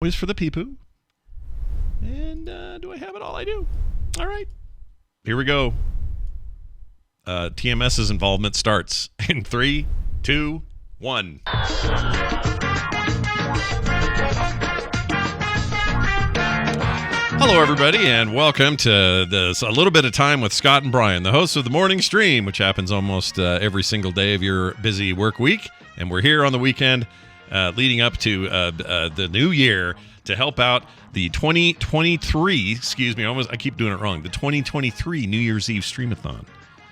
Always for the pee-poo. And do I have it all? I do. All right. Here we go. TMS's involvement starts in 3, 2, 1. Hello, everybody, and welcome to this A Little Bit of Time with Scott and Brian, the hosts of the morning stream, which happens almost every single day of your busy work week. And we're here on the weekend leading up to the new year to help out the 2023, I keep doing it wrong, the 2023 New Year's Eve Streamathon.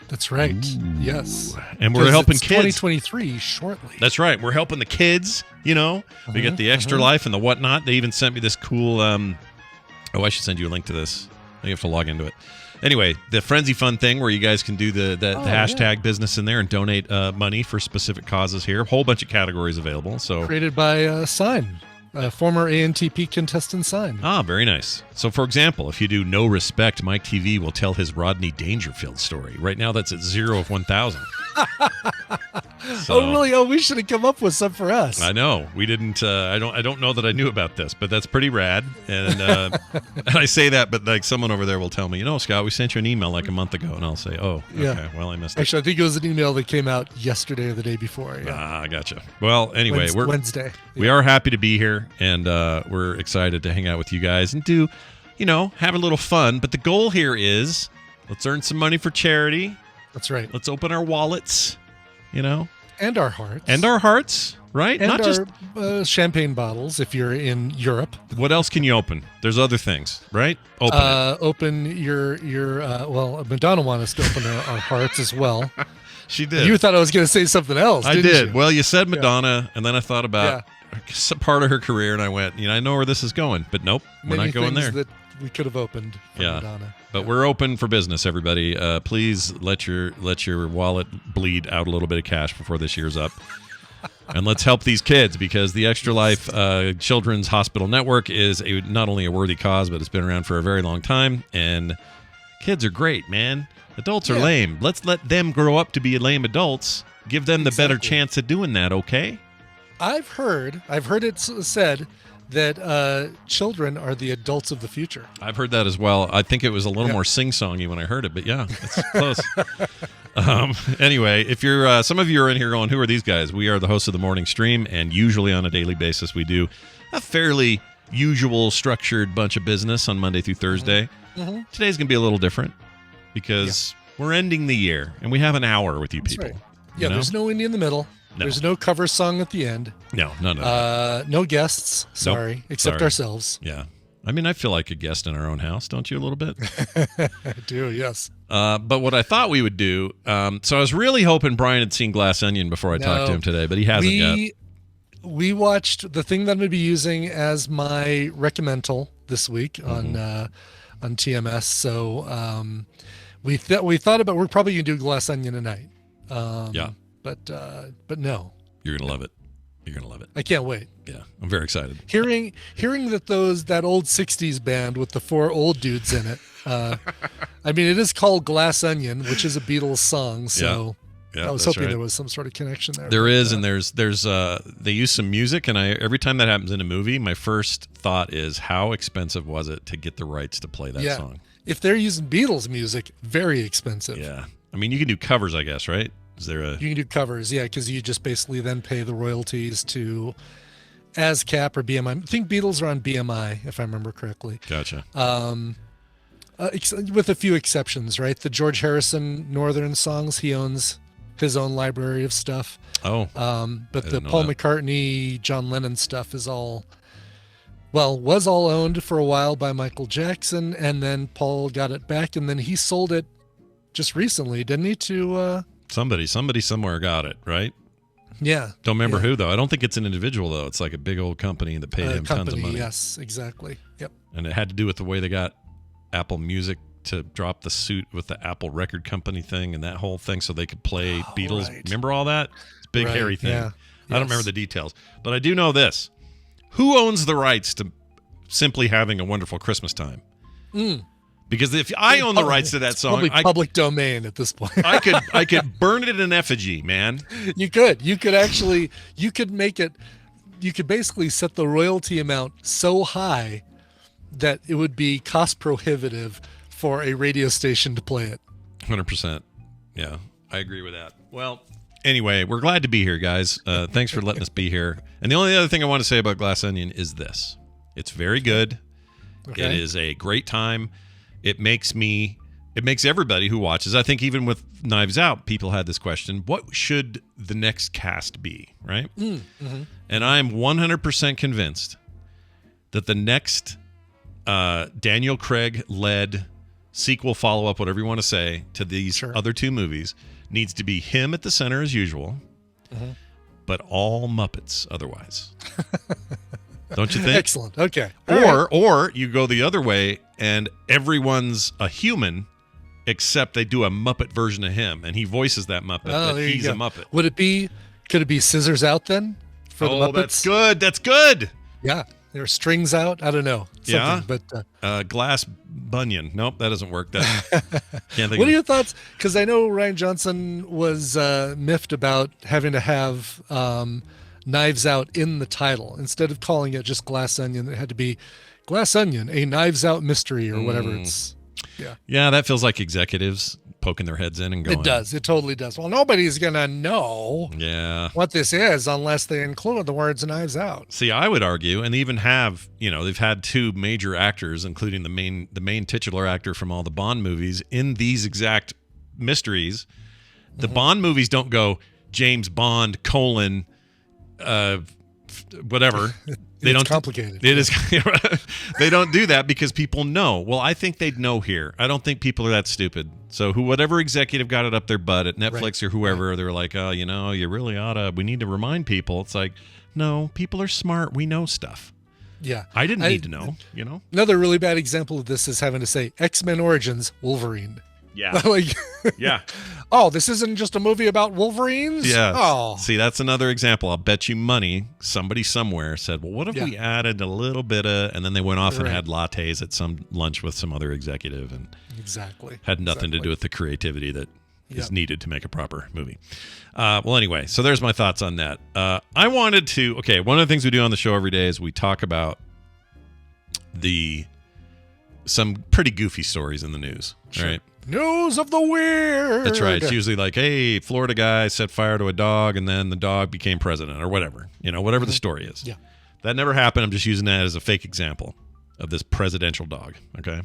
That's right. Ooh. Yes. And we're helping kids. 2023 shortly. That's right. We're helping the kids, you know. We get the Extra Life and the whatnot. They even sent me this cool, I should send you a link to this. You have to log into it. Anyway, the Frenzy Fund thing where you guys can do the hashtag business in there and donate money for specific causes here. A whole bunch of categories available. So created by Sign. Former ANTP contestant Sign. Ah, very nice. So, for example, if you do No Respect, Mike TV will tell his Rodney Dangerfield story. Right now, that's at 0 of 1,000. Oh, really? Oh, we should have come up with some for us. I know. We didn't. I don't know that I knew about this, but that's pretty rad. And, and I say that, but like someone over there will tell me, Scott, we sent you an email like a month ago, and I'll say, oh, okay, well, I missed it. Actually, I think it was an email that came out yesterday or the day before. Yeah. Ah, I gotcha. Well, anyway, Wednesday. We are happy to be here, and we're excited to hang out with you guys and do, have a little fun. But the goal here is let's earn some money for charity. That's right. Let's open our wallets, And our hearts. And our hearts, right? And not our just champagne bottles if you're in Europe. What else can you open? There's other things, right? Open your well, Madonna wanted us to open our hearts as well. She did. You thought I was going to say something else, I did. You? Well, you said Madonna, and then I thought about some part of her career, and I went, I know where this is going, but nope, we're not going there. That we could have opened for Madonna. But we're open for business, everybody. Please let your wallet bleed out a little bit of cash before this year's up. And let's help these kids, because the Extra Life Children's Hospital Network is not only a worthy cause, but it's been around for a very long time. And kids are great, man. Adults are lame. Let's let them grow up to be lame adults. Give them the better chance of doing that, okay? I've heard it said that children are the adults of the future. I've heard that as well. I think it was a little more sing-songy when I heard it, but yeah, it's close. Anyway, if you're some of you are in here going, who are these guys? We are the hosts of the morning stream, and usually on a daily basis we do a fairly usual structured bunch of business on Monday through Thursday. Mm-hmm. Today's going to be a little different because we're ending the year, and we have an hour with you people. Right. Yeah, there's no indie in the middle. No. There's no cover song at the end. No. No guests. Sorry, except ourselves. Yeah. I mean, I feel like a guest in our own house, don't you, a little bit? I do, yes. But what I thought we would do, so I was really hoping Brian had seen Glass Onion before I talked to him today, but he hasn't yet. We watched the thing that I'm going to be using as my recommendal this week on TMS. So we thought about, we're probably going to do Glass Onion tonight. But no. You're going to love it. You're going to love it. I can't wait. Yeah, I'm very excited. Hearing that old 60s band with the 4 old dudes in it. I mean, it is called Glass Onion, which is a Beatles song. So I was hoping there was some sort of connection there. There is, and there's they use some music, and every time that happens in a movie, my first thought is, how expensive was it to get the rights to play that song? If they're using Beatles music, very expensive. Yeah. I mean, you can do covers, I guess, right? You can do covers, because you just basically then pay the royalties to ASCAP or BMI. I think Beatles are on BMI, if I remember correctly. Gotcha. With a few exceptions, right? The George Harrison Northern songs, he owns his own library of stuff. Oh. But the Paul McCartney, John Lennon stuff was all owned for a while by Michael Jackson, and then Paul got it back, and then he sold it just recently, didn't he, to... Somebody somewhere got it, right? Yeah. Don't remember who, though. I don't think it's an individual, though. It's like a big old company that paid him tons of money. Yes, exactly. Yep. And it had to do with the way they got Apple Music to drop the suit with the Apple record company thing and that whole thing so they could play Beatles. Right. Remember all that? It's a big, hairy thing. Yeah. I don't remember the details. But I do know this. Who owns the rights to Simply Having a Wonderful Christmas Time? Because if I own the rights to that song, probably public domain at this point. I could burn it in effigy, man. You could actually make it you could basically set the royalty amount so high that it would be cost prohibitive for a radio station to play it. 100%. Yeah, I agree with that. Well, anyway, we're glad to be here, guys. Thanks for letting us be here. And the only other thing I want to say about Glass Onion is this. It's very good. Okay. It is a great time. It makes everybody who watches, I think even with Knives Out, people had this question, what should the next cast be, right? Mm-hmm. And I'm 100% convinced that the next Daniel Craig-led sequel, follow-up, whatever you want to say, to these other two movies needs to be him at the center as usual, but all Muppets otherwise. Don't you think? Excellent. Okay. Or you go the other way and everyone's a human except they do a Muppet version of him and he voices that Muppet, but he's a Muppet. Could it be Scissors Out then for the Muppets? That's good. That's good. Yeah. There are strings out. I don't know. Yeah. But glass bunion. Nope, that doesn't work. Can't think what are your thoughts? Because I know Rian Johnson was miffed about having to have Knives Out in the title. Instead of calling it just Glass Onion, it had to be Glass Onion, a Knives Out mystery or whatever it's. Yeah, that feels like executives poking their heads in and going. It does. It totally does. Well, nobody's going to know what this is unless they include the words Knives Out. See, I would argue, and they even have, they've had two major actors, including the main titular actor from all the Bond movies, in these exact mysteries. The Bond movies don't go James Bond, whatever. It's complicated. It is. They don't do that because people know. Well, I think they'd know here. I don't think people are that stupid. So whatever executive got it up their butt at Netflix or whoever, they're like, oh, you really ought to. We need to remind people. It's like, no, people are smart. We know stuff. Yeah, I didn't need to know. Another really bad example of this is having to say X-Men Origins Wolverine. Yeah. Yeah. Oh, this isn't just a movie about Wolverines? Yeah. Oh. See, that's another example. I'll bet you money somebody somewhere said, well, what if we added a little bit of, and then they went off and had lattes at some lunch with some other executive and had nothing to do with the creativity that is needed to make a proper movie. Well, anyway, so there's my thoughts on that. I wanted to, one of the things we do on the show every day is we talk about some pretty goofy stories in the news, right? News of the weird. That's right. It's usually like, hey, Florida guy set fire to a dog and then the dog became president or whatever. Whatever the story is. Yeah. That never happened. I'm just using that as a fake example of this presidential dog. Okay.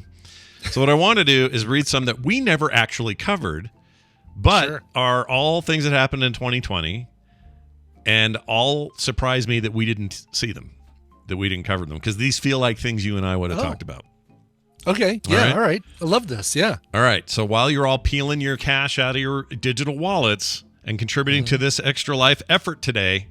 So what I want to do is read some that we never actually covered, but are all things that happened in 2020 and all surprised me that we didn't see them, that we didn't cover them, because these feel like things you and I would have talked about. Okay. Yeah. All right. I love this. Yeah. All right. So while you're all peeling your cash out of your digital wallets and contributing to this Extra Life effort today,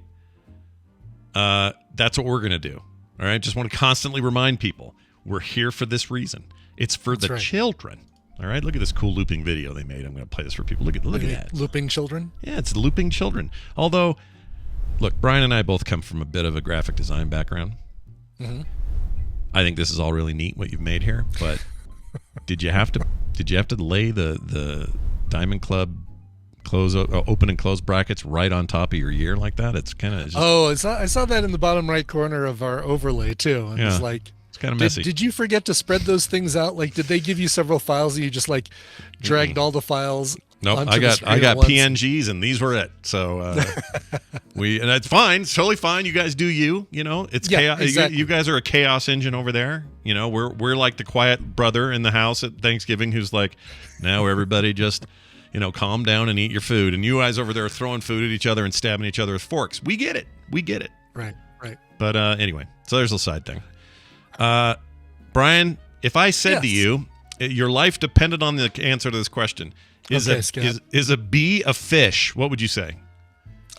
that's what we're going to do. All right. Just want to constantly remind people we're here for this reason. It's for the children. All right. Look at this cool looping video they made. I'm going to play this for people. Look at that. Looping children? Yeah, it's looping children. Although, look, Brian and I both come from a bit of a graphic design background. Mm-hmm. I think this is all really neat what you've made here, but did you have to lay the Diamond Club open and close brackets right on top of your year like that? It's kind of I saw that in the bottom right corner of our overlay too, and it's like, it's kind of messy. Did you forget to spread those things out? Like, did they give you several files and you just like dragged all the files? Nope, I got PNGs and these were it. So and that's fine. It's totally fine. You guys do you. It's chaos. Exactly. You guys are a chaos engine over there. We're like the quiet brother in the house at Thanksgiving who's like, now everybody just calm down and eat your food. And you guys over there are throwing food at each other and stabbing each other with forks. We get it. Right. But anyway, so there's a side thing. Brian, if I said to you, your life depended on the answer to this question. Is a bee a fish? What would you say?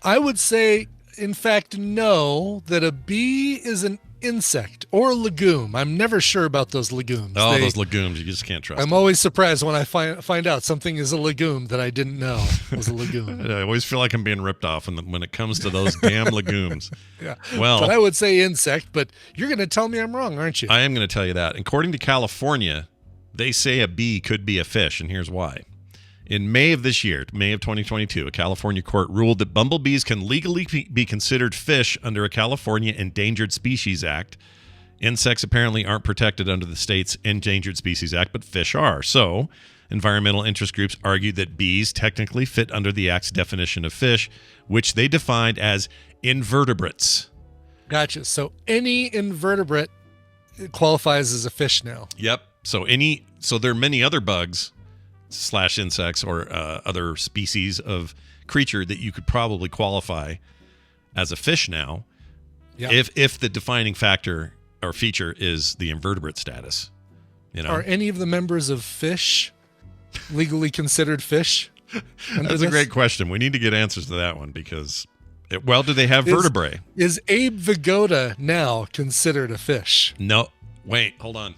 I would say, in fact, no, that a bee is an insect or a legume. I'm never sure about those legumes. Oh, those legumes, you just can't trust. I'm always surprised when I find out something is a legume that I didn't know was a legume. I always feel like I'm being ripped off when it comes to those damn legumes. Yeah. Well, but I would say insect, but you're going to tell me I'm wrong, aren't you? I am going to tell you that. According to California, they say a bee could be a fish, and here's why. In May of this year, May of 2022, a California court ruled that bumblebees can legally be considered fish under a California Endangered Species Act. Insects apparently aren't protected under the state's Endangered Species Act, but fish are. So, environmental interest groups argued that bees technically fit under the Act's definition of fish, which they defined as invertebrates. Gotcha. So any invertebrate qualifies as a fish now. Yep. So there are many other bugs / insects or other species of creature that you could probably qualify as a fish now, if the defining factor or feature is the invertebrate status. Are any of the members of fish legally considered fish? That's a great question. We need to get answers to that one because, do they have vertebrae? Is Abe Vigoda now considered a fish? No. Wait, hold on.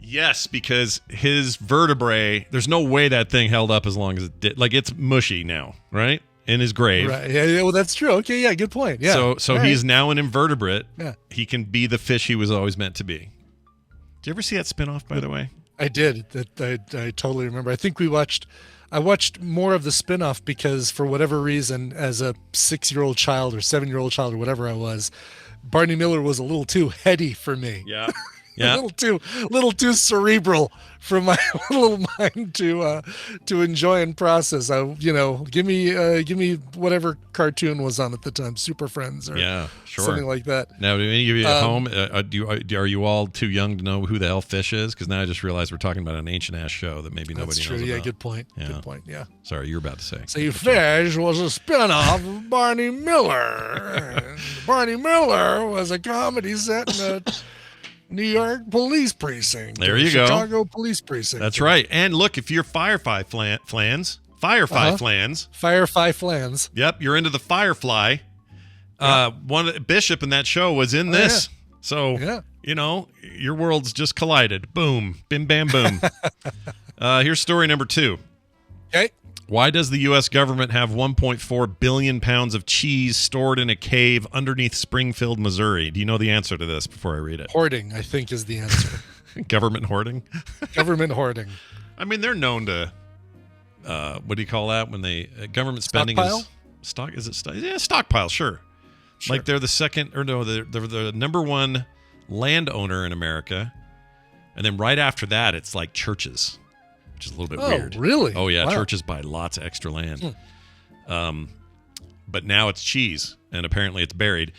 Yes, because his vertebrae, there's no way that thing held up as long as it did. Like, it's mushy now, right? In his grave. Right. Yeah, well, that's true. Okay, yeah, good point. Yeah. So he's now an invertebrate. Yeah. He can be the fish he was always meant to be. Did you ever see that spinoff, by the way? I did. I totally remember. I think I watched more of the spinoff because for whatever reason, as a 6-year-old child or 7-year-old child or whatever I was, Barney Miller was a little too heady for me. Yeah. Yeah. a little too cerebral for my little mind to enjoy and process. Give me whatever cartoon was on at the time, Super Friends or something like that. Now, do any of you at home, are you all too young to know who the hell Fish is? Because now I just realized we're talking about an ancient ass show that maybe nobody knows about. Yeah, good point. Yeah. Good point. Yeah. Sorry, you were about to say. So Fish was a spinoff of Barney Miller. Barney Miller was a comedy set in a New York police precinct. There you go. Chicago police precinct. That's right. And look, if you're Firefly flans. Yep, you're into the Firefly. Bishop in that show was in this. Yeah. So, your worlds just collided. Boom. Bim, bam, boom. Here's story number 2. Okay. Why does the U.S. government have 1.4 billion pounds of cheese stored in a cave underneath Springfield, Missouri? Do you know the answer to this before I read it? Hoarding, I think, is the answer. Government hoarding? Government hoarding. I mean, they're known to, what do you call that when they, government spending stockpile? Stockpile, sure. Like they're the second, or no, they're the number one landowner in America. And then right after that, it's like churches. Which is a little bit weird. Oh, really? Oh, yeah. Wow. Churches buy lots of extra land. But now it's cheese, and apparently it's buried.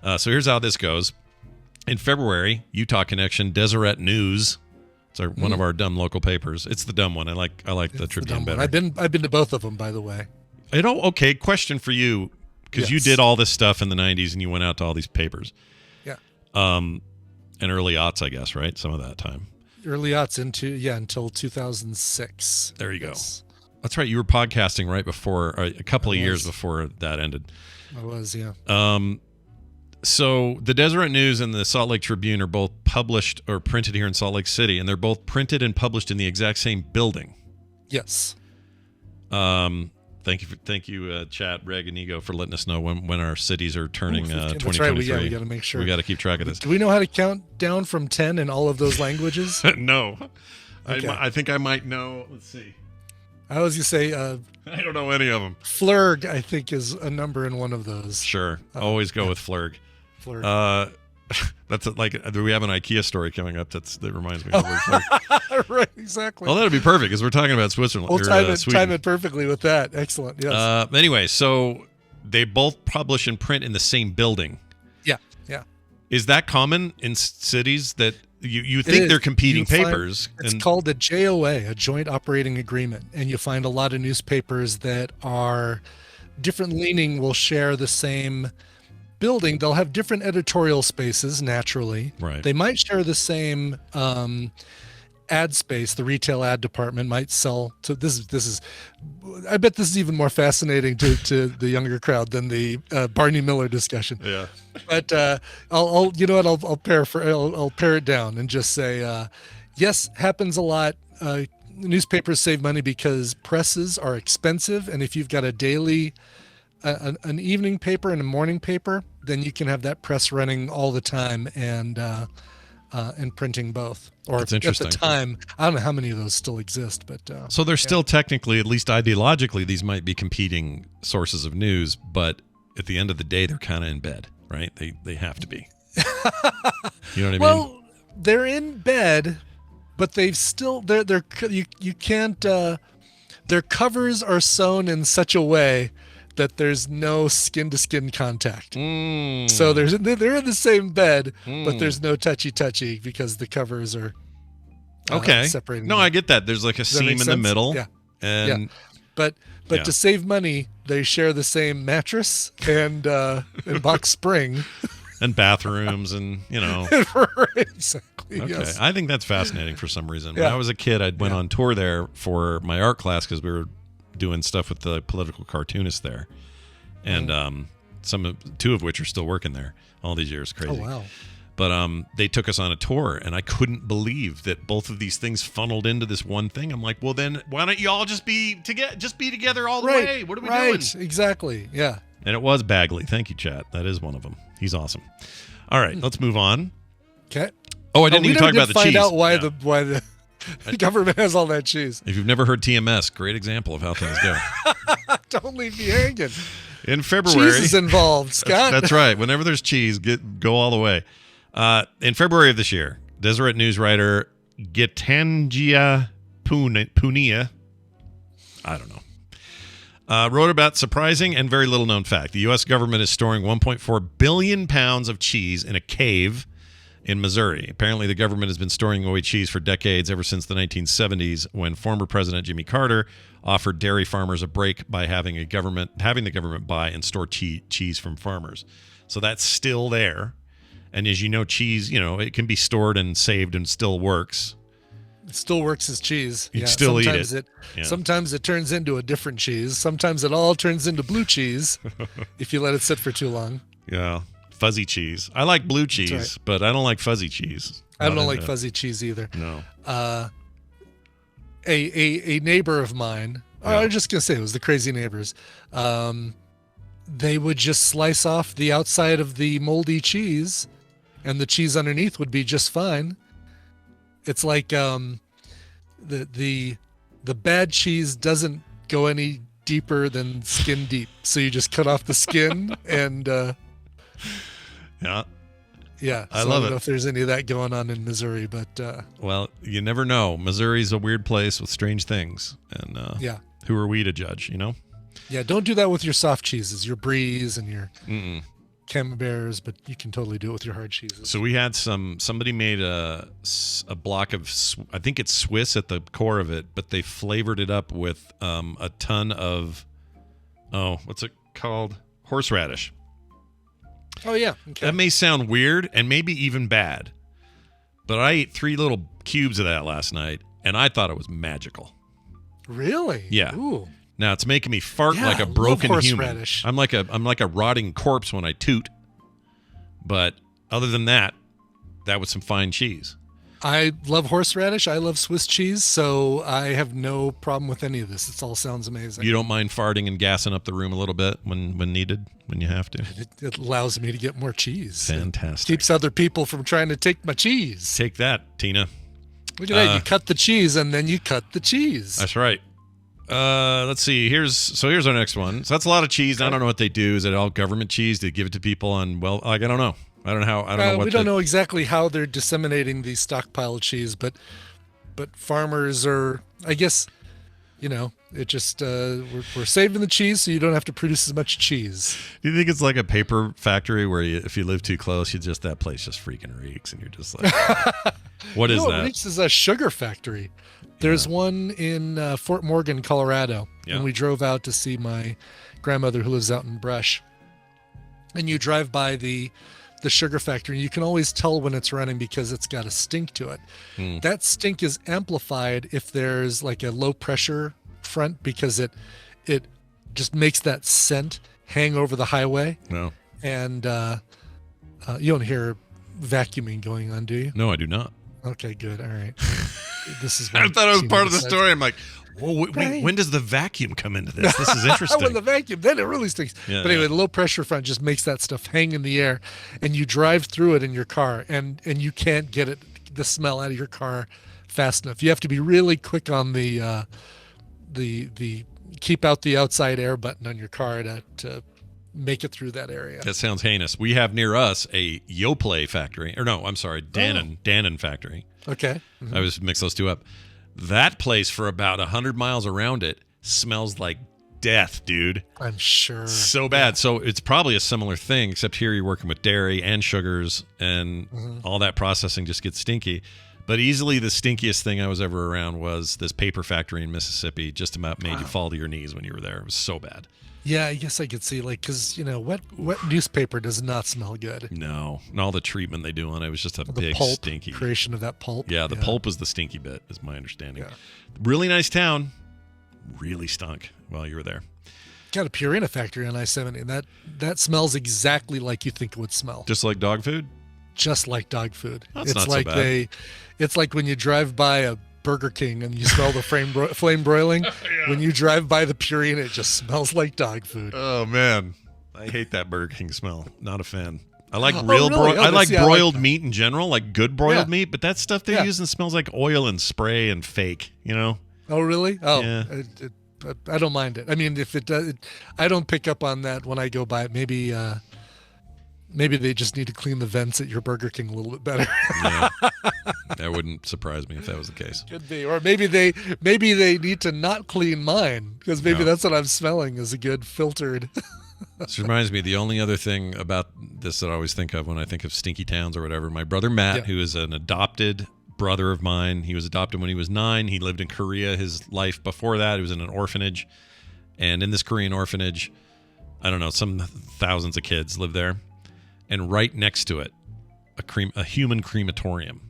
So here's how this goes. In February, Utah Connection, Deseret News. It's one of our dumb local papers. It's the dumb one. I like the Tribune better. I've been to both of them, by the way. Okay, question for you, because you did all this stuff in the 90s, and you went out to all these papers. Yeah. And early aughts, I guess, right? Some of that time. Early aughts until 2006. There you go. That's right. You were podcasting right before, a couple of years before that ended. I was, yeah. So the Deseret News and the Salt Lake Tribune are both published or printed here in Salt Lake City, and they're both printed and published in the exact same building. Yes. Thank you, Chat, Reg, and Ego, for letting us know when our cities are turning 2023. That's right. We got to make sure. We got to keep track of this. Do we know how to count down from 10 in all of those languages? No. Okay. I think I might know. Let's see. I was going to say... I don't know any of them. Flurg, I think, is a number in one of those. Sure. Always go with Flurg. Flurg. That's do we have an IKEA story coming up that reminds me of the word Flurg? Right, exactly. Well, that would be perfect because we're talking about Switzerland. We'll time it perfectly with that. Excellent. Yes. Anyway, so they both publish and print in the same building. Yeah. Is that common in cities that you think they're competing papers? It's called a JOA, a Joint Operating Agreement, and you find a lot of newspapers that are different leaning will share the same building. They'll have different editorial spaces, naturally. Right. They might share the same ad space. The retail ad department might sell to this is I bet this is even more fascinating to the younger crowd than the Barney Miller discussion. Yeah. But I'll pare it down and just say yes, happens a lot. Newspapers save money because presses are expensive, and if you've got a daily an evening paper and a morning paper, then you can have that press running all the time, and and printing both. Or That's at interesting. the time, I don't know how many of those still exist, but so they're still technically, at least ideologically, these might be competing sources of news, but at the end of the day, they're kind of in bed, right? They have to be. You know what I mean? Well, they're in bed, but they've still you can't. Their covers are sewn in such a way that there's no skin-to-skin contact. So they're in the same bed, but there's no touchy because the covers are separating. No, them. I get that. There's like a seam in the middle. Yeah. And But to save money, they share the same mattress and box spring. And bathrooms and, Exactly. Okay. Yes. I think that's fascinating for some reason. When Yeah. I was a kid, I went on tour there for my art class because we were doing stuff with the political cartoonists there. And two of which are still working there all these years. Crazy. Oh, wow. But they took us on a tour, and I couldn't believe that both of these things funneled into this one thing. I'm like, well, then why don't you all just be together all the way? What are we doing? Exactly. Yeah. And it was Bagley. Thank you, chat. That is one of them. He's awesome. All right, let's move on. Okay. Oh, I didn't even talk about the cheese. Find out why the government has all that cheese. If you've never heard TMS, great example of how things go. Don't leave me hanging. In February, cheese is involved, Scott. That's right. Whenever there's cheese, go all the way. In February of this year, Deseret News writer Gitangia Punia, I don't know, wrote about surprising and very little known fact. The U.S. government is storing 1.4 billion pounds of cheese in a cave in Missouri. Apparently, the government has been storing away cheese for decades, ever since the 1970s, when former President Jimmy Carter offered dairy farmers a break by having the government buy and store cheese from farmers. So that's still there. And as you know, cheese, it can be stored and saved and still works. It still works as cheese. You can still eat it. Sometimes it turns into a different cheese. Sometimes it all turns into blue cheese if you let it sit for too long. Yeah. Fuzzy cheese. I like blue cheese, right. but I don't like fuzzy cheese. I don't like fuzzy cheese either. No. A neighbor of mine, I was just going to say it was the crazy neighbors. They would just slice off the outside of the moldy cheese and the cheese underneath would be just fine. It's like the bad cheese doesn't go any deeper than skin deep. So you just cut off the skin and yeah. So I don't know if there's any of that going on in Missouri, but well, you never know. Missouri's a weird place with strange things, and who are we to judge? Yeah, don't do that with your soft cheeses, your bries and your camemberts, but you can totally do it with your hard cheeses. So we had somebody made a block of, I think it's Swiss at the core of it, but they flavored it up with a ton of, what's it called? Horseradish. Oh, yeah. Okay. That may sound weird and maybe even bad, but I ate 3 little cubes of that last night, and I thought it was magical. Really? Yeah. Ooh. Now it's making me fart like a broken human. I'm like a rotting corpse when I toot. But other than that was some fine cheese. I love horseradish. I love Swiss cheese, so I have no problem with any of this. It all sounds amazing. You don't mind farting and gassing up the room a little bit when needed, when you have to? It allows me to get more cheese. Fantastic. It keeps other people from trying to take my cheese. Take that, Tina. Look at that. You cut the cheese and then you cut the cheese. That's right. Let's see. Here's our next one. So that's a lot of cheese. I don't know what they do. Is it all government cheese? They give it to people on, I don't know. I don't know. We don't know exactly how they're disseminating the stockpile cheese, but farmers are, I guess, it just we're saving the cheese so you don't have to produce as much cheese. Do you think it's like a paper factory where if you live too close, that place just freaking reeks, and you're just like, what is that? It reeks as a sugar factory. There's one in Fort Morgan, Colorado, and we drove out to see my grandmother who lives out in Brush. And you drive by the sugar factory, and you can always tell when it's running because it's got a stink to it. That stink is amplified if there's like a low pressure front because it just makes that scent hang over the highway. No. And you don't hear vacuuming going on, do you? No, I do not. Okay, good. All right. this is. I thought it was part of the says. story. I'm like, whoa, wait, when does the vacuum come into this? This is interesting. When the vacuum, then it really stinks. Yeah, but anyway, the low pressure front just makes that stuff hang in the air, and you drive through it in your car, and you can't get the smell out of your car fast enough. You have to be really quick on the keep out the outside air button on your car to make it through that area. That sounds heinous. We have near us a Yoplait factory, or no, I'm sorry, Dannon factory. Okay. Mm-hmm. I was mix those two up. That place for about 100 miles around it smells like death, dude. I'm sure. So bad. Yeah. So it's probably a similar thing, except here you're working with dairy and sugars, and all that processing just gets stinky. But easily the stinkiest thing I was ever around was this paper factory in Mississippi. Just about made you fall to your knees when you were there. It was so bad. Yeah, I guess I could see, because wet newspaper does not smell good. No, and all the treatment they do on it was just a big pulp, stinky creation of that pulp. Yeah, the pulp was the stinky bit, is my understanding. Yeah. Really nice town. Really stunk while you were there. Got a Purina factory on I-70, and that smells exactly like you think it would smell. Just like dog food? Just like dog food. That's it's not like so bad. It's like when you drive by a Burger King and you smell the flame broiling. Yeah. When you drive by the Purina, it just smells like dog food. Oh man, I hate that Burger King smell. Not a fan. I like I like broiled meat in general, like good broiled meat. But that stuff they're Yeah. using smells like oil and spray and fake. You know? Oh really? Oh, Yeah. I don't mind it. I mean, if it does, I don't pick up on that when I go by it. Maybe they just need to clean the vents at your Burger King a little bit better. Yeah. That wouldn't surprise me if that was the case. Could be, or maybe they need to not clean mine, because maybe that's what I'm smelling is a good filtered. This reminds me, the only other thing about this that I always think of when I think of stinky towns or whatever, my brother Matt, who is an adopted brother of mine, he was adopted when he was 9. He lived in Korea his life before that. He was in an orphanage. And in this Korean orphanage, I don't know, some thousands of kids live there. And right next to it, a human crematorium.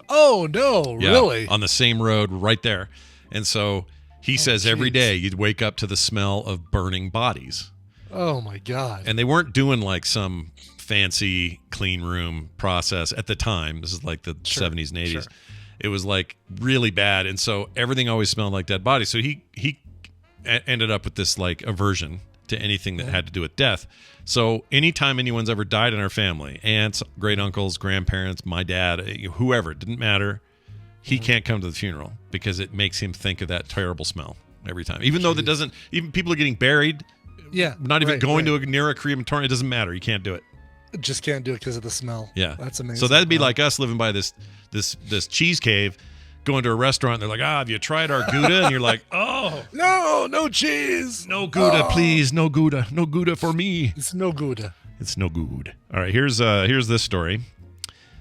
Oh, no, Yeah, really? on the same road right there. And so he says every day you'd wake up to the smell of burning bodies. Oh, my God. And they weren't doing like some fancy clean room process at the time. This is like the 70s and 80s. Sure. It was like really bad. And so everything always smelled like dead bodies. So he ended up with this like aversion to anything that had to do with death. So anytime anyone's ever died in our family, aunts, great uncles, grandparents, my dad, whoever, it didn't matter, he can't come to the funeral because it makes him think of that terrible smell every time. Even though that doesn't, even people are getting buried, not even going to near a crematorium, it doesn't matter. You can't do it. Just can't do it because of the smell. Yeah. That's amazing. So that'd be like us living by this cheese cave, going to a restaurant, and they're like, have you tried our Gouda? And you're like, oh. No cheese. No Gouda, please. No Gouda. No Gouda for me. It's no Gouda. It's no good. All right, here's this story.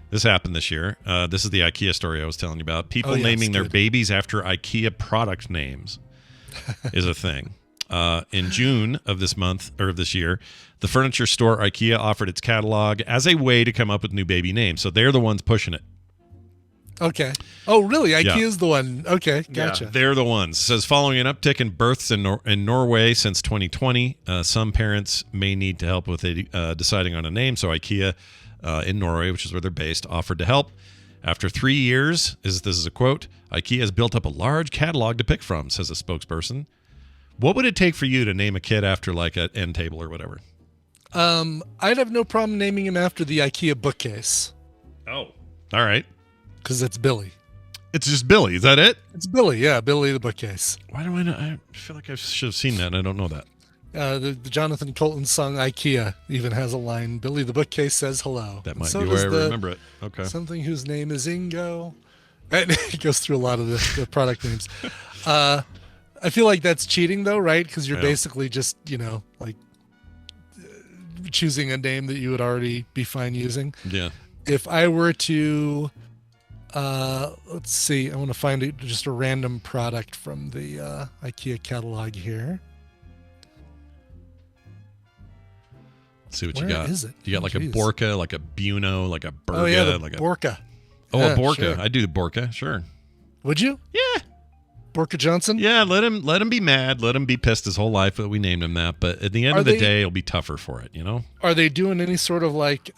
This happened this year. This is the IKEA story I was telling you about. People naming their babies after IKEA product names is a thing. In June of this month, or of this year, the furniture store IKEA offered its catalog as a way to come up with new baby names. So they're the ones pushing it. Okay. Oh, really? IKEA's the one. Okay, gotcha. Yeah, they're the ones. It says, following an uptick in births in Norway since 2020, some parents may need to help with deciding on a name. So IKEA in Norway, which is where they're based, offered to help. After 3 years, this is a quote, IKEA has built up a large catalog to pick from, says a spokesperson. What would it take for you to name a kid after like an end table or whatever? I'd have no problem naming him after the IKEA bookcase. Oh, all right. Because it's Billy. It's just Billy. Is that it? It's Billy. Yeah, Billy the bookcase. Why do I know? I feel like I should have seen that, and I don't know that. The Jonathan Colton song IKEA even has a line, Billy the bookcase says hello. That might be where I remember it. Okay. Something whose name is Ingo. And it goes through a lot of the product names. I feel like that's cheating, though, right? Because you're basically just, like choosing a name that you would already be fine using. Yeah. If I were to, let's see, I want to find just a random product from the IKEA catalog here. Let's see what Where you got. is it? You got like Jeez. a Borka, like a Buno, like a Burga. Oh, yeah, the like Borka. a Borka. Sure. I do the Borka, sure. Would you? Yeah. Borka Johnson? Yeah, let him be mad. Let him be pissed his whole life that we named him that. But at the end of the day, it'll be tougher for it, Are they doing any sort of like,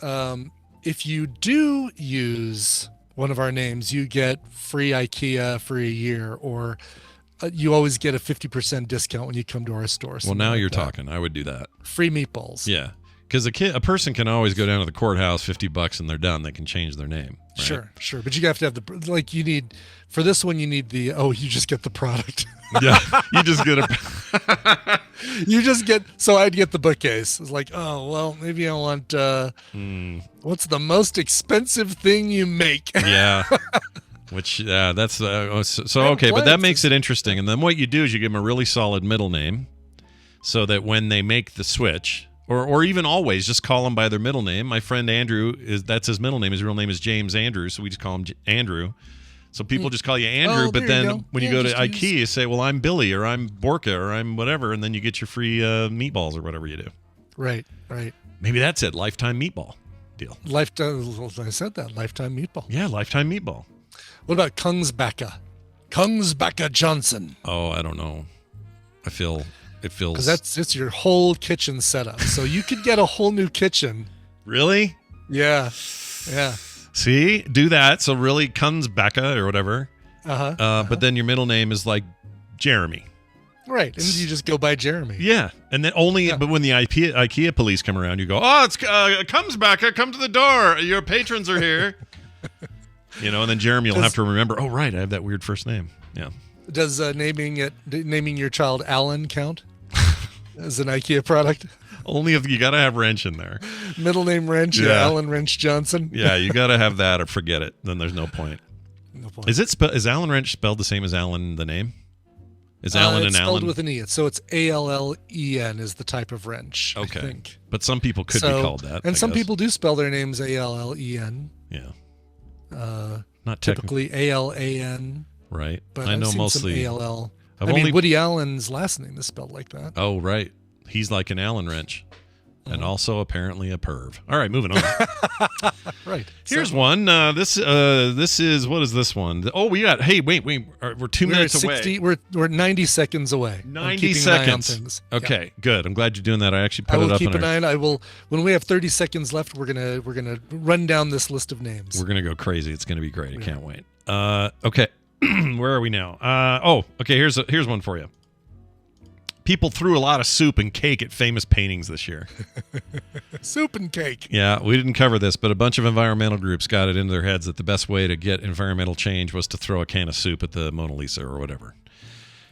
if you do use one of our names, you get free IKEA for a year, or you always get a 50% discount when you come to our store. Well, now you're talking. I would do that. Free meatballs. Yeah. Because a person can always go down to the courthouse, $50 and they're done. They can change their name. Right? Sure. But you have to have you need, for this one, you need you just get the product. Yeah. You just get so I'd get the bookcase. It's like, oh, well, maybe I want, what's the most expensive thing you make? Yeah. Which, that's, okay. But that makes it interesting. And then what you do is you give them a really solid middle name so that when they make the switch, or even always just call them by their middle name. My friend Andrew, that's his middle name. His real name is James Andrews, so we just call him Andrew. So people just call you Andrew, but then when you go to IKEA, you say, well, I'm Billy, or I'm Borka, or I'm whatever, and then you get your free meatballs or whatever you do. Right. Maybe that's it, lifetime meatball deal. Lifetime, I said that, lifetime meatball. Yeah, lifetime meatball. What about Kungsbacka? Kungsbacka Johnson. Oh, I don't know. It feels... Because it's your whole kitchen setup. So you could get a whole new kitchen. Really? Yeah. See? Do that. So really Kungsbacka or whatever. But then your middle name is like Jeremy. Right. And you just go by Jeremy. Yeah. And then but when the IKEA police come around, you go, oh, it's Kungsbacka, come to the door. Your patrons are here. And then Jeremy will have to remember, oh, right, I have that weird first name. Yeah. Does naming your child Alan count as an IKEA product? Only if you got to have Wrench in there. Middle name Wrench, yeah. Alan Wrench Johnson. Yeah, you got to have that or forget it. Then there's no point. Is Alan Wrench spelled the same as Alan the name? Is Alan it's and Alan spelled with an E? So it's Allen is the type of wrench. Okay, I think. But some people could be called that. And some people do spell their names Allen. Yeah. Not typically Alan. Right. But I know I've seen mostly some ALL. Woody Allen's last name is spelled like that. Oh, right. He's like an Allen wrench. And also apparently a perv. All right, moving on. Right. Here's one. This is, what is this one? Oh, we got, hey, wait. We're 2 minutes away. We're 90 seconds away. 90 seconds. Okay, good. I'm glad you're doing that. I actually put it up. I will keep an eye on. I will, when we have 30 seconds left, we're gonna run down this list of names. We're gonna go crazy. It's gonna be great. I can't wait. Okay. Where are we now? Okay. Here's one for you. People threw a lot of soup and cake at famous paintings this year. Soup and cake. Yeah, we didn't cover this, but a bunch of environmental groups got it into their heads that the best way to get environmental change was to throw a can of soup at the Mona Lisa or whatever.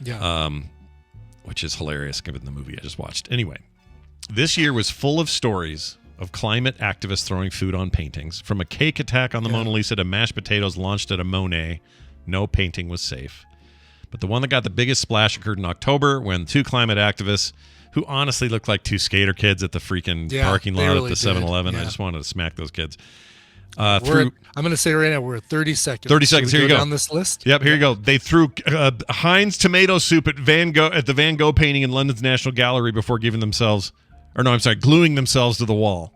Yeah. Which is hilarious given the movie I just watched. Anyway, this year was full of stories of climate activists throwing food on paintings. From a cake attack on the Mona Lisa to mashed potatoes launched at a Monet, no painting was safe. But the one that got the biggest splash occurred in October when two climate activists, who honestly looked like two skater kids at the freaking parking lot at the 7-Eleven. I just wanted to smack those kids. I'm going to say right now, we're at 30 seconds. 30 seconds. Here you go. On this list. Yep. Here you go. They threw Heinz tomato soup at the Van Gogh painting in London's National Gallery before gluing themselves to the wall.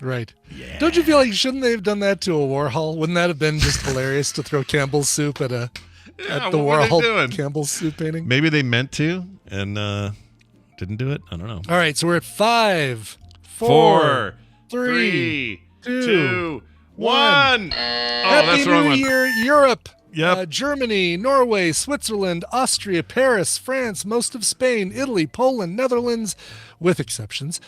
Right. Yeah. Don't you feel like shouldn't they have done that to a Warhol? Wouldn't that have been just hilarious to throw Campbell's soup at the Warhol Campbell's soup painting? Maybe they meant to and didn't do it. I don't know. All right, so we're at 5, 4, 3, 2, 1. Happy New Year, Europe. Yep. Germany, Norway, Switzerland, Austria, Paris, France, most of Spain, Italy, Poland, Netherlands, with exceptions.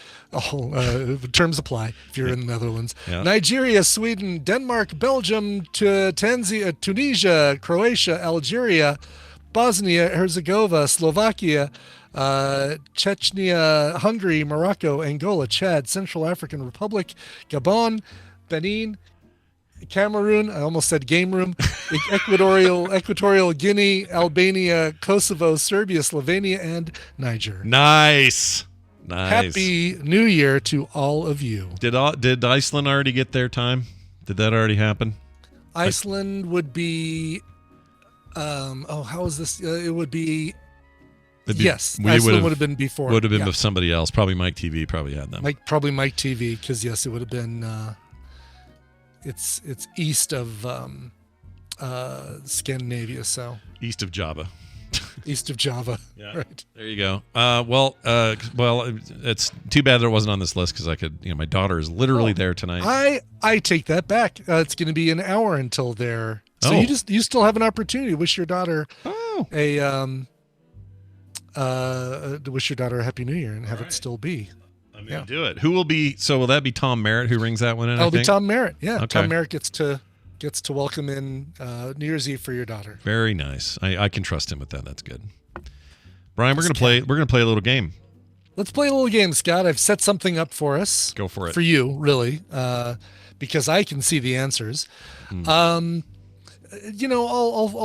Terms apply if you're in the Netherlands. Yeah. Nigeria, Sweden, Denmark, Belgium, Tanzania, Tunisia, Croatia, Algeria, Bosnia, Herzegovina, Slovakia, Chechnya, Hungary, Morocco, Angola, Chad, Central African Republic, Gabon, Benin, Cameroon, I almost said game room, Equatorial Guinea, Albania, Kosovo, Serbia, Slovenia, and Niger. Nice. Happy New Year to all of you. Did Iceland already get their time? Did that already happen? Iceland would be, how is this? It would be, yes, Iceland would have been before. Would have been with somebody else. Probably Mike TV probably had them. Mike TV, because yes, it would have been, it's east of Scandinavia, so. East of Java. East of Java. Yeah. Right. There you go. Well, it's too bad that it wasn't on this list because I could. My daughter is literally there tonight. I take that back. It's going to be an hour until there. So Oh. you still have an opportunity to wish your daughter to wish your daughter a Happy New Year and have it still be. I'm gonna do it. Who will be? So will that be Tom Merritt who rings that one in? That'll be Tom Merritt. Yeah, Okay. Tom Merritt gets to welcome in New Year's Eve for your daughter. Very nice. I can trust him with that. That's good. Brian, we're gonna play a little game. Let's play a little game, Scott. I've set something up for us. Go for it. For you, really, because I can see the answers. All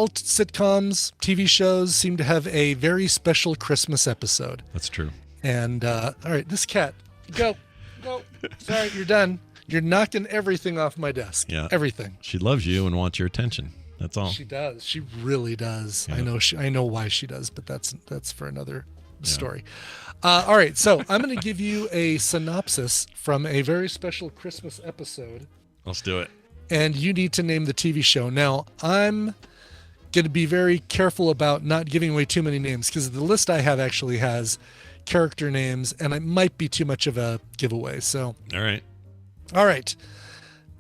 sitcoms, TV shows seem to have a very special Christmas episode. That's true. And all right, this cat, go. Sorry, you're done. You're knocking everything off my desk. Yeah, everything. She loves you and wants your attention. That's all. She does. She really does. Yeah. I know why she does, but that's for another story. All right, so I'm going to give you a synopsis from a very special Christmas episode. Let's do it. And you need to name the TV show. Now, I'm going to be very careful about not giving away too many names because the list I have actually has character names, and it might be too much of a giveaway. So, all right.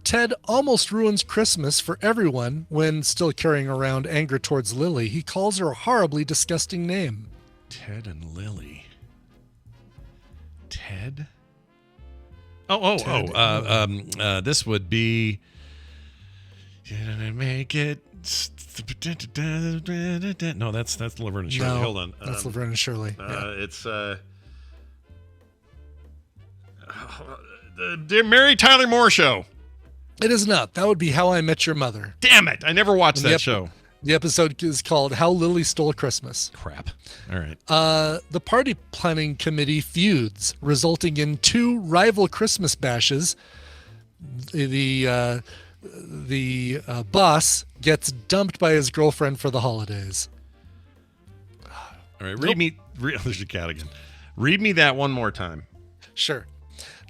Ted almost ruins Christmas for everyone when still carrying around anger towards Lily. He calls her a horribly disgusting name. Ted and Lily. Ted? This would be. Did I make it? No, that's Laverne and Shirley. No, Hold on. That's Laverne and Shirley. It's the Mary Tyler Moore Show. It is not. That would be How I Met Your Mother. Damn it! I never watched that show. The episode is called How Lily Stole Christmas. Crap. All right. The party planning committee feuds, resulting in 2 rival Christmas bashes. The boss gets dumped by his girlfriend for the holidays. All right. There's your cat again. Read me that one more time. Sure.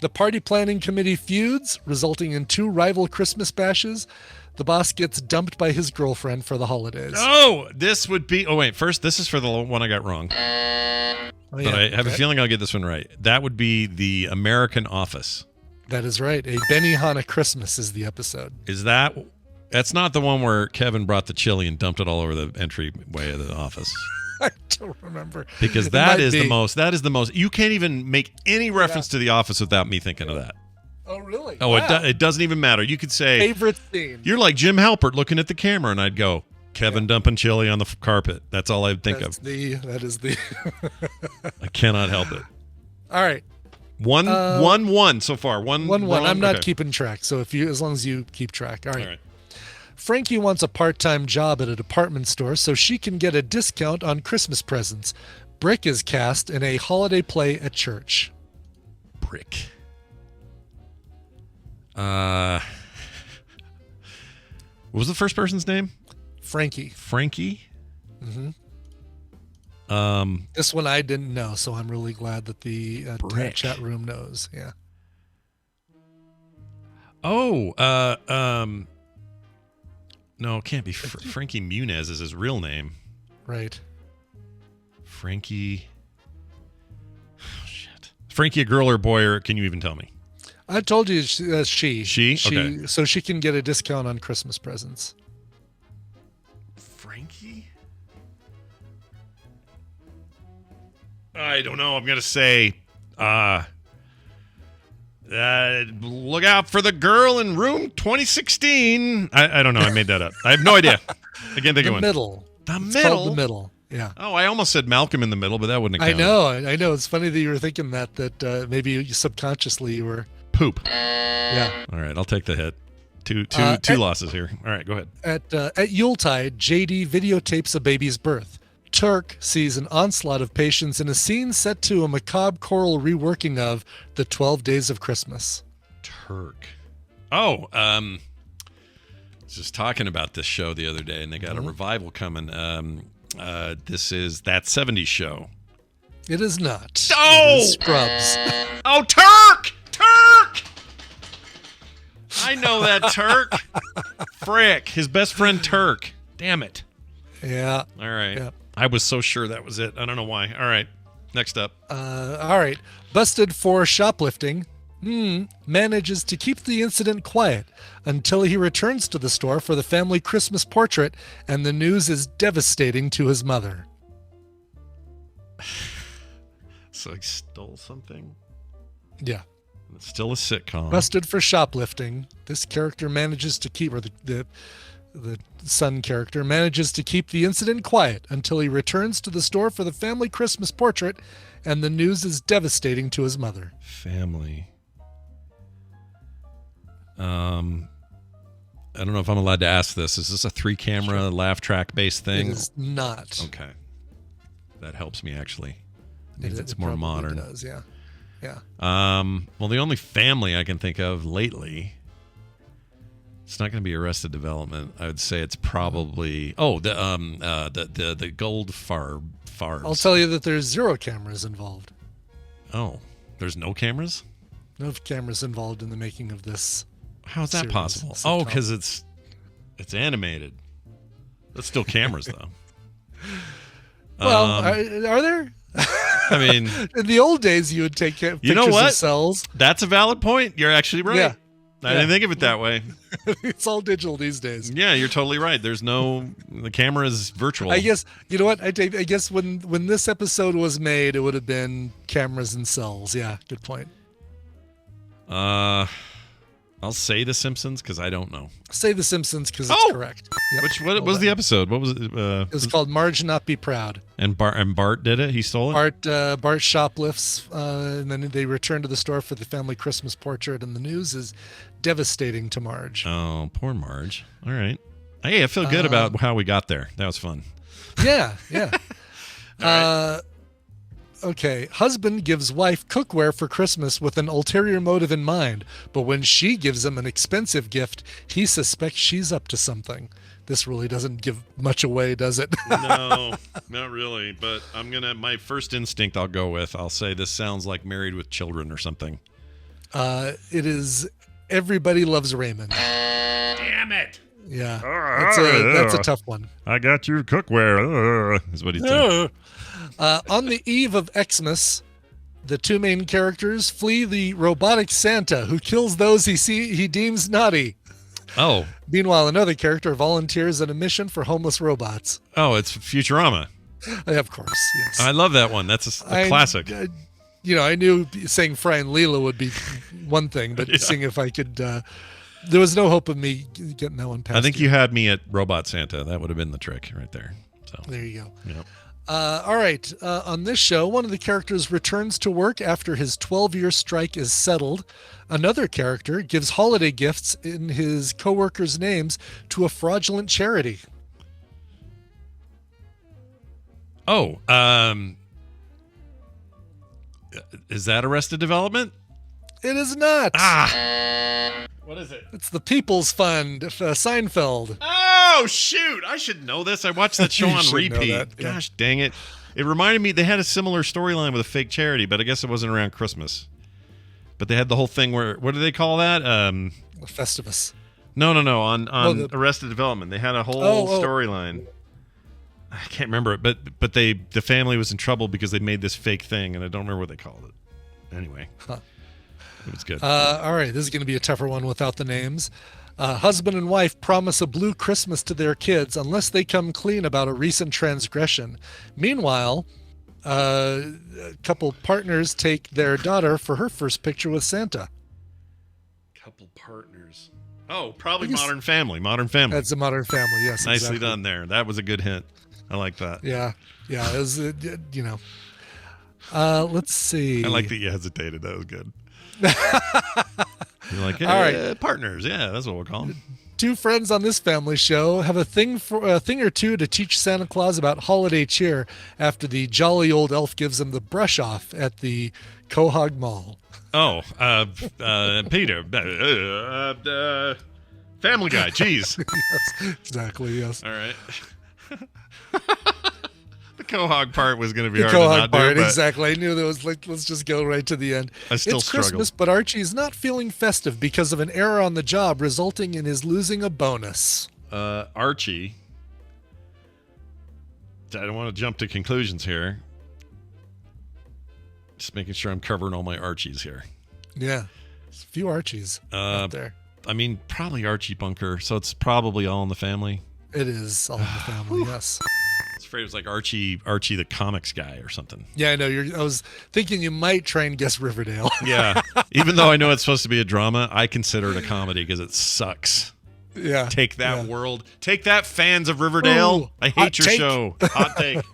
The party planning committee feuds, resulting in 2 rival Christmas bashes. The boss gets dumped by his girlfriend for the holidays. Oh, this would be. Oh, wait. First, this is for the one I got wrong. But I have a feeling I'll get this one right. That would be The American Office. That is right. A Benihana Christmas is the episode. That's not the one where Kevin brought the chili and dumped it all over the entryway of the office. I don't remember. Because that is the most. You can't even make any reference to The Office without me thinking of that. Oh, really? Oh, wow. It doesn't even matter. You could say favorite scene. You're like Jim Halpert looking at the camera, and I'd go, Kevin dumping chili on the carpet. That's all I'd think of. That is the. I cannot help it. All right. 1-1 so far. 1-1. I'm not keeping track. So as long as you keep track. All right. Frankie wants a part-time job at a department store so she can get a discount on Christmas presents. Brick is cast in a holiday play at church. Brick. What was the first person's name? Frankie. Mm-hmm. This one I didn't know, so I'm really glad that the chat room knows. Yeah. No, it can't be. Frankie Muniz is his real name. Right. Frankie. Oh, shit. Frankie a girl or boy, or can you even tell me? I told you she. She? Okay. So she can get a discount on Christmas presents. Frankie? I don't know. I'm going to say, look out for the girl in room 2016. I don't know. I made that up. I have no idea. I can't think of one. The middle. Called The Middle. Yeah. Oh, I almost said Malcolm in the Middle, but that wouldn't have counted. I know. It's funny that you were thinking that maybe you subconsciously you were. Poop. Yeah. All right. I'll take the hit. Two losses here. All right. Go ahead. At Yuletide, JD videotapes a baby's birth. Turk sees an onslaught of patients in a scene set to a macabre choral reworking of The 12 Days of Christmas. Turk. Oh, I was just talking about this show the other day, and they got a revival coming. This is That 70s Show. It is not. Oh! It is Scrubs. Oh, Turk! Turk! I know that Turk. Frick. His best friend Turk. Damn it. Yeah. All right. Yeah. I was so sure that was it. I don't know why. All right. Next up. All right. Busted for shoplifting. Manages to keep the incident quiet until he returns to the store for the family Christmas portrait, and the news is devastating to his mother. So he stole something? Yeah. It's still a sitcom. Busted for shoplifting. This character manages to keep, or the son character manages to keep the incident quiet until he returns to the store for the family Christmas portrait, and the news is devastating to his mother. Family. I don't know if I'm allowed to ask this. Is this a 3-camera laugh track based thing? It is not. Okay. That helps me actually. It means it's it more probably modern. Does, yeah. Yeah. Well, the only family I can think of lately, it's not going to be Arrested Development. I would say it's probably the Gold Farbs. I'll tell you that there's 0 cameras involved. Oh, there's no cameras? No cameras involved in the making of this. How is that series. possible? Oh, because it's animated. That's still cameras though. Well, are there? I mean, in the old days, you would take pictures you know what? of cells. That's a valid point. You're actually right. Yeah. I didn't think of it that way. It's all digital these days. Yeah, you're totally right. The camera is virtual. I guess, you know what? I guess when this episode was made, it would have been cameras and cells. Yeah, good point. I'll say The Simpsons because I don't know. Say The Simpsons because it's correct. Yep. What was the episode? What was it? It was called Marge Not Be Proud. And Bart did it? He stole it? Bart shoplifts, and then they return to the store for the family Christmas portrait, and the news is devastating to Marge. Oh, poor Marge. All right. Hey, I feel good about how we got there. That was fun. Yeah, yeah. Right. Okay, husband gives wife cookware for Christmas with an ulterior motive in mind, but when she gives him an expensive gift, he suspects she's up to something. This really doesn't give much away, does it? No, not really, but my first instinct I'll say this sounds like Married with Children or something. It is Everybody Loves Raymond. Damn it! Yeah, that's a tough one. I got you cookware, is what he said. On the eve of Xmas, the 2 main characters flee the robotic Santa who kills those he deems naughty. Oh. Meanwhile, another character volunteers at a mission for homeless robots. Oh, it's Futurama. Of course, yes. I love that one. That's a classic. I knew saying Fry and Leela would be one thing, but seeing if I could... there was no hope of me getting that one past. I think you had me at Robot Santa. That would have been the trick right there. So there you go. Yep. All right. On this show, one of the characters returns to work after his 12-year strike is settled. Another character gives holiday gifts in his coworkers' names to a fraudulent charity. Oh, is that Arrested Development? It is not. What is it? It's the People's Fund, Seinfeld. Oh, shoot. I should know this. I watched that show on repeat. Yeah. Gosh, dang it. It reminded me, they had a similar storyline with a fake charity, but I guess it wasn't around Christmas. But they had the whole thing where, what do they call that? Festivus. No. On Arrested Development. They had a whole storyline. I can't remember it, but the family was in trouble because they made this fake thing, and I don't remember what they called it. Anyway. It was good. All right, this is going to be a tougher one without the names. Husband and wife promise a blue Christmas to their kids unless they come clean about a recent transgression. Meanwhile, a couple partners take their daughter for her first picture with Santa. Couple partners. Oh, probably Modern Family. Modern Family. That's a Modern Family, yes. Nicely exactly. done there. That was a good hint. I like that. Yeah. It was, let's see. I like that you hesitated. That was good. You're like, all right, partners. Yeah, that's what we'll call them. 2 friends on this family show have a thing or two to teach Santa Claus about holiday cheer after the jolly old elf gives them the brush off at the Quahog Mall. Oh, Peter, Family Guy. Jeez. Yes, exactly. Yes. All right. The Quahog part was going to be the hard to not part, do. Exactly. I knew there was let's just go right to the end. I still It's Christmas, but Archie's not feeling festive because of an error on the job, resulting in his losing a bonus. Archie. don't want to jump to conclusions here. Just making sure I'm covering all my Archies here. Yeah. There's a few Archies out there. I mean, probably Archie Bunker, so it's probably All in the Family. It is All in the Family, yes. I was afraid it was like Archie the comics guy or something. Yeah, I know. I was thinking you might try and guess Riverdale. Yeah. Even though I know it's supposed to be a drama, I consider it a comedy because it sucks. Yeah. Take that, world. Take that, fans of Riverdale. Ooh, I hate your take. show. Hot take.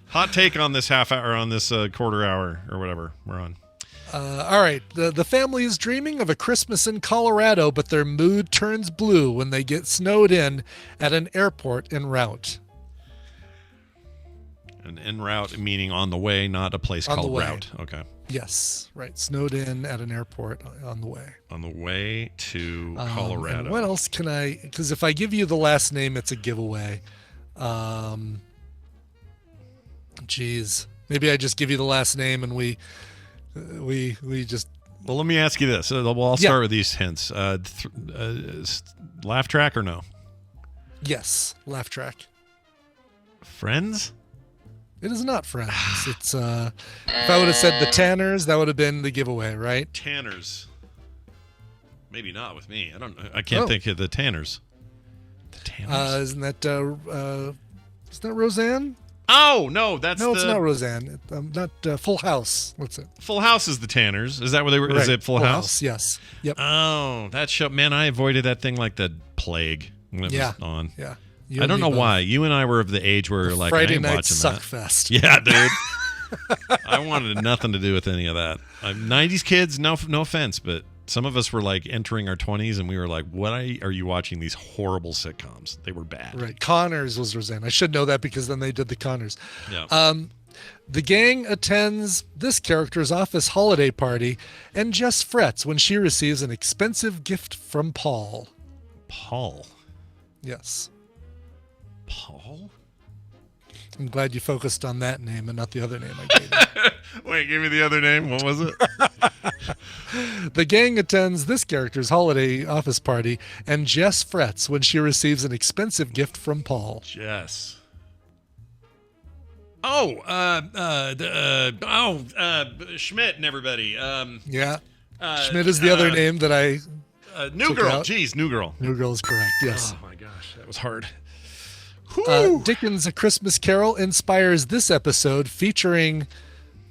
Hot take on this half hour, on this quarter hour or whatever we're on. All right. The family is dreaming of a Christmas in Colorado, but their mood turns blue when they get snowed in at an airport en route. An en route meaning on the way, not a place On the called way. route. Okay. Yes, right. Snowed in at an airport on the way. On the way to Colorado. And what else can I? Because if I give you the last name, it's a giveaway. Geez, maybe I just give you the last name and we just. Well, let me ask you this. I'll start with these hints. Laugh track or no? Yes, laugh track. Friends? It is not Friends. It's if I would have said the Tanners, that would have been the giveaway, right? Tanners. Maybe not with me. I don't know. I can't think of the Tanners. The Tanners. Isn't that Roseanne? Oh no, that's it's not Roseanne. Not Full House. What's it? Full House is the Tanners. Is that where they were? Right. Is it Full House? Yes. Yep. Oh, that show. Man, I avoided that thing like the plague when it was on. Yeah. I don't know why. You and I were of the age where like Friday I ain't night watching suck that. fest. Yeah, dude. I wanted nothing to do with any of that. 90s kids, no offense, but some of us were like entering our 20s and we were like, what are you watching these horrible sitcoms? They were bad. Right. Connors was Roseanne. I should know that because then they did the Connors. Yeah. The gang attends this character's office holiday party and just frets when she receives an expensive gift from Paul. Paul? Yes. Paul? I'm glad you focused on that name and not the other name I gave you. Wait, give me the other name. What was it? The gang attends this character's holiday office party, and Jess frets when she receives an expensive gift from Paul. Jess. Schmidt and everybody. Yeah. Schmidt is the other name that I. New Girl. Jeez, New Girl. New Girl is correct. Yes. Oh my gosh, that was hard. Dickens' A Christmas Carol inspires this episode, featuring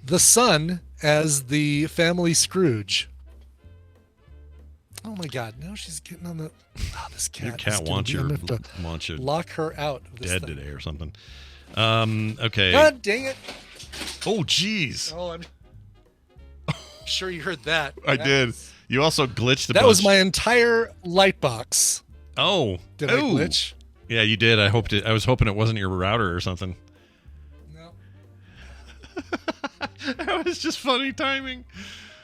the son as the family Scrooge. Oh my God! Now she's getting on the. Oh, this cat. Your cat wants you lock her out. Of this dead thing. today or something. Okay. God dang it! Oh, jeez. Oh, I'm sure you heard that. I did. You also glitched the. That was my entire light box. Oh. Did I glitch? Yeah, you did. I was hoping it wasn't your router or something. No. That was just funny timing.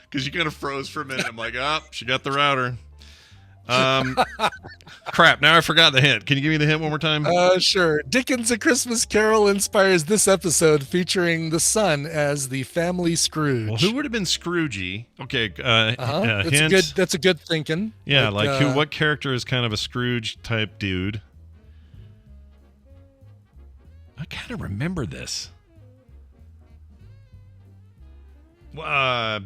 Because you kind of froze for a minute. I'm like, she got the router. Crap, now I forgot the hint. Can you give me the hint one more time? Sure. Dickens' A Christmas Carol inspires this episode, featuring the son as the family Scrooge. Well, who would have been Scroogey? Okay, That's a good thinking. Yeah, what character is kind of a Scrooge type dude? I kind of remember this. If I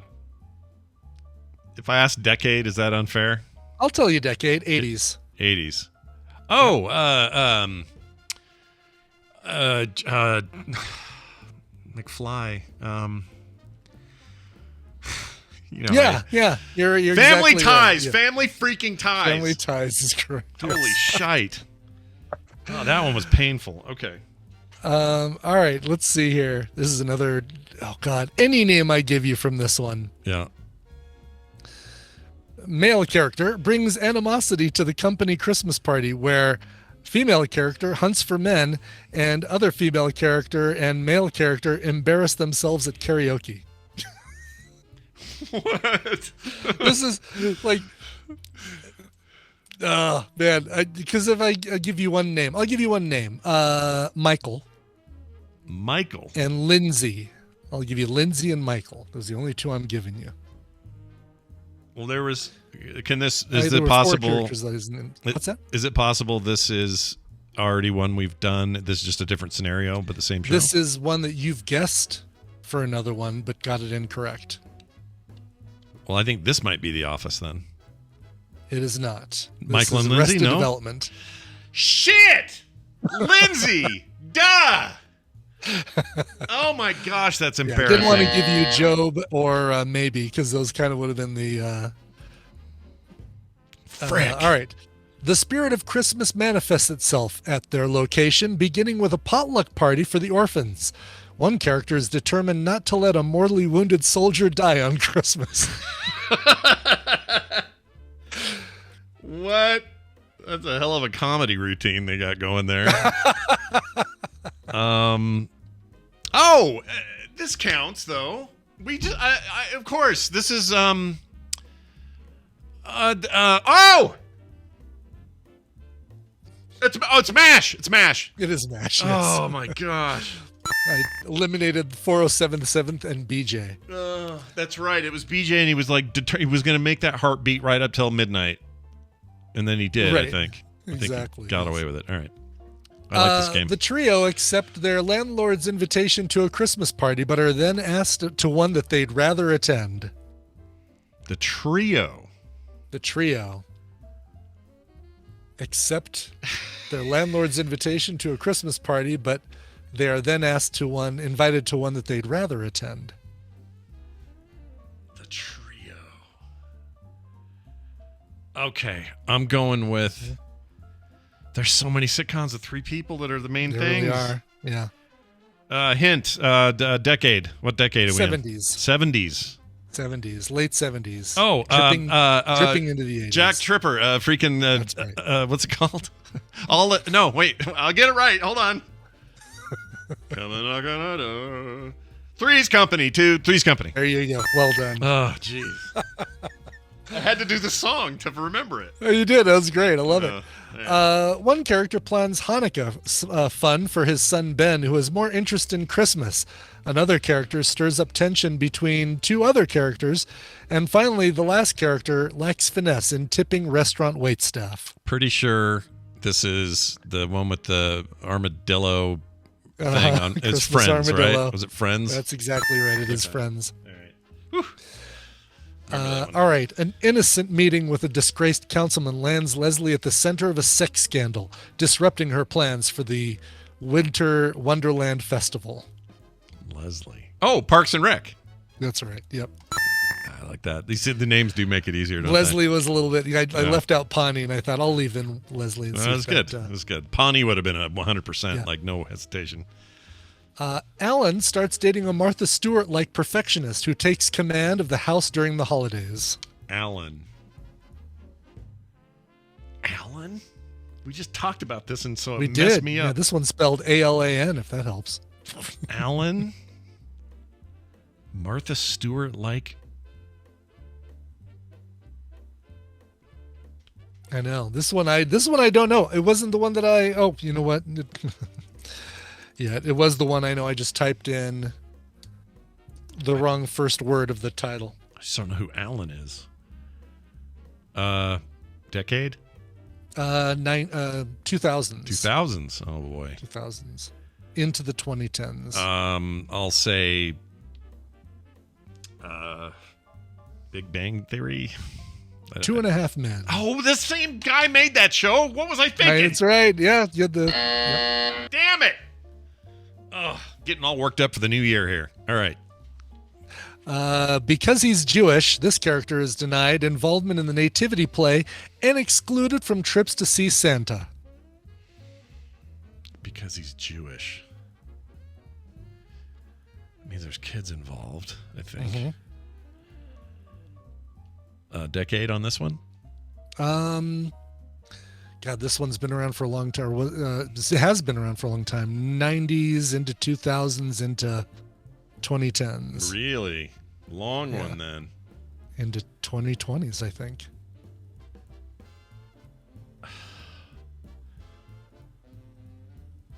ask decade, is that unfair? I'll tell you decade, 80s. 80s. Oh, McFly. Yeah. You're Family exactly Ties. Right. Yeah. Family freaking Ties. Family Ties is correct. Holy shite. Oh, that one was painful. Okay. All right, let's see here. This is another. Oh God, any name I give you from this one. Yeah. Male character brings animosity to the company Christmas party, where female character hunts for men, and other female character and male character embarrass themselves at karaoke. What? This is like, oh man, because if I give you one name, I'll give you one name. Michael and Lindsay. I'll give you Lindsay and Michael. Those are the only two I'm giving you. Well, there was. Is there it were possible? What's that? Is it possible this is already one we've done? This is just a different scenario, but the same show? This is one that you've guessed for another one, but got it incorrect. Well, I think this might be The Office then. It is not. Michael this and is Lindsay, Arrested no? Development. Shit! Lindsay! Duh! Oh my gosh, that's Yeah, embarrassing. didn't want to give you Job or Maybe, because those kind of would have been the... Frick. all right. The spirit of Christmas manifests itself at their location, beginning with a potluck party for the orphans. One character is determined not to let a mortally wounded soldier die on Christmas. What? That's a hell of a comedy routine they got going there. This counts though. We just, of course, this is It's MASH. It's MASH. It is MASH, yes. Oh my gosh. I eliminated 407 7th and BJ. That's right. It was BJ, and he was like, he was going to make that heart beat right up till midnight, and then he did. Right. I think. Exactly. He got yes. away with it. All right. I like this game. The trio accept their landlord's invitation to a Christmas party, but are then asked to one that they'd rather attend. The trio. The trio accept their landlord's invitation to a Christmas party, but they are then invited to one that they'd rather attend. The trio. Okay, I'm going with. There's so many sitcoms of three people that are the main There things. really are. Yeah. Hint. Decade. What decade are we in? 70s. 70s. 70s. Late 70s. Oh, dripping into the 80s. Jack Tripper. Freaking. That's right. What's it called? No, wait. I'll get it right. Hold on. Coming knocking on the door. Three's Company. Three's Company. There you go. Well done. Oh, jeez. I had to do the song to remember it. Oh, you did. That was great. I love it. Yeah. One character plans Hanukkah fun for his son Ben, who has more interest in Christmas. Another character stirs up tension between two other characters. And finally, the last character lacks finesse in tipping restaurant waitstaff. Pretty sure this is the one with the armadillo thing on. It's Christmas Friends, armadillo. right? Was it Friends? That's exactly right. It is Friends. All right. Whew. All right. An innocent meeting with a disgraced councilman lands Leslie at the center of a sex scandal, disrupting her plans for the Winter Wonderland Festival. Leslie. Oh, Parks and Rec. That's right. Yep. I like that. The names do make it easier, don't Leslie was a little bit. I Yeah. left out Pawnee, and I thought I'll leave in Leslie. And they? see That was if good. that, That was good. Pawnee would have been a 100%, Yeah. like no hesitation. Alan starts dating a Martha Stewart-like perfectionist who takes command of the house during the holidays. Alan. We just talked about this, and so it We messed did. me Yeah, up. this one's spelled ALAN, if that helps. Alan. Martha Stewart like. I know. This one I don't know. It wasn't the one that I. Oh, you know what? Yeah, it was the one I know. I just typed in the wrong first word of the title. I just don't know who Alan is. Decade? 2000s. 2000s. Oh boy. 2000s. Into the 2010s. I'll say Big Bang Theory. 2.5 Men. Oh, the same guy made that show. What was I thinking? That's right. Yeah, you had the. Damn it. Oh, getting all worked up for the new year here. All right. Because he's Jewish, this character is denied involvement in the nativity play and excluded from trips to see Santa. Because he's Jewish. It means there's kids involved, I think. Mhm. Decade on this one? God, this one's been around for a long time. It has been around for a long time. 90s into 2000s into 2010s. Really? Long Yeah. one then. Into 2020s, I think.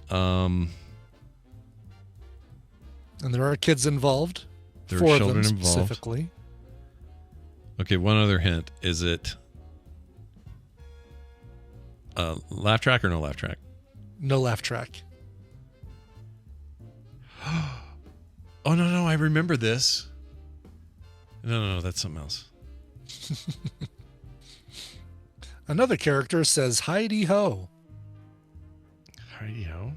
And there are kids involved. There are 4 of children them involved. specifically. Okay, one other hint. Is it laugh track or no laugh track? No laugh track. Oh, no, I remember this. No, that's something else. Another character says, Heidi ho. Heidi ho?